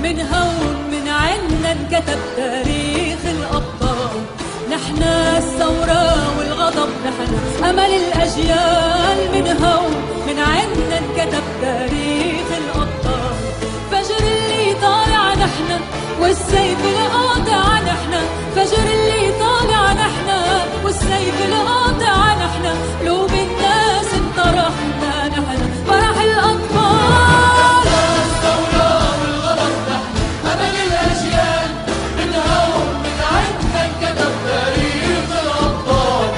من هون من عنا انكتب تاريخ الأبطال. نحنا الثورة والغضب، نحنا أمل الأجيال. من هون من عنا انكتب تاريخ الأبطال. فجر اللي طالع نحنا والسيف القاطع نحنا. فجر اللي طالع نحنا والسيف القاطع نحنا. قلوب الناس انطرحنا نحنا فرح الأطفال. الثورة والغضب نحنا أمل الأجيال. من هون من عنا انكتب تاريخ الأبطال.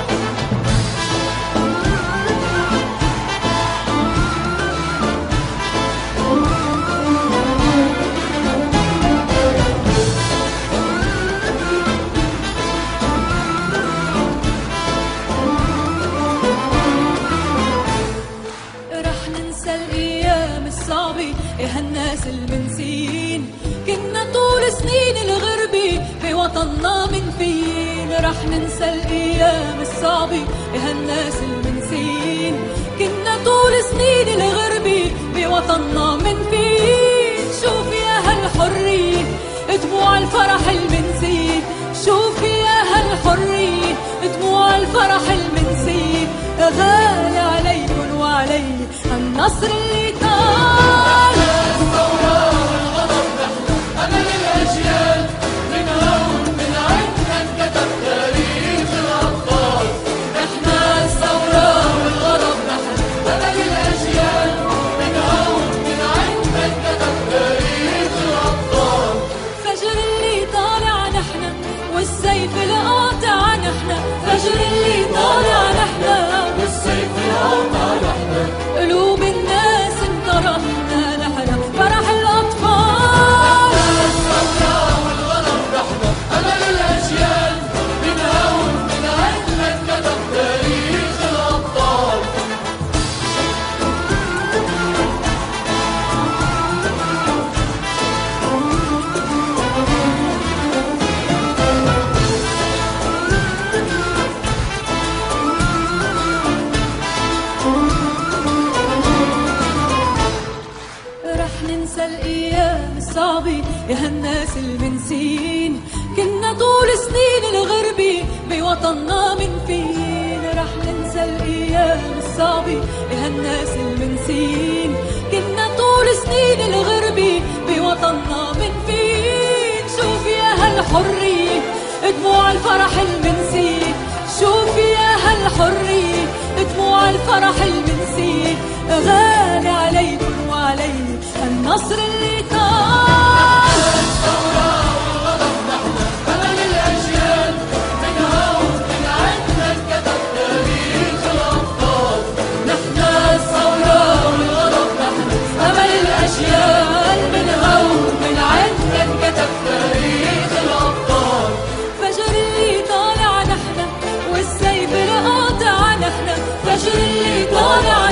هالناس المنسين كنا طول سنين الغربة بوطننا من فين. رح ننسى الأيام الصعبة هالناس المنسين كنا طول سنين الغربة بوطننا من فين. شوف يا هالحرية دموع الفرح المنسين. شوف يا هالحرية دموع الفرح المنسين. غالي عليكن وعلي النصر اللي طال. الثورة والغضب نحنا أمل الأجيال. من هون من عنا انكتب تاريخ الأبطال. نحنا الثورة والغضب نحنا أمل الأجيال. من هون من عنا انكتب تاريخ الأبطال. فجر اللي طالع نحنا والسيف القاطع نحنا. فجر اللي طالع نحنا والسيف القاطع نحنا. قلوب الناس انطرحنا نحنا فرح الأطفال. الثورة والغضب نحنا أمل الأجيال. من هون من عنا انكتب تاريخ الأبطال. رح ننسى الأيام الصعبة يا هالناس المنسين كنا طول سنين الغربة بوطننا من فين. رح ننسى الأيام الصعبة يا هالناس المنسين كنا طول سنين الغربة بوطننا من فين. شوف يا هالحرية دموع الفرح المنسين. شوف يا هالحرية دموع الفرح المنسين. غالي عليكن وعلي النصر اللي طال. الثورة والغضب نحنا أمل الأجيال. من هون من عنا انكتب تاريخ الأبطال. نحنا الثورة والغضب نحنا أمل الأجيال. من هون من عنا انكتب تاريخ الأبطال. فجر اللي طالع نحنا والسيف القاطع نحنا. فجر اللي طالع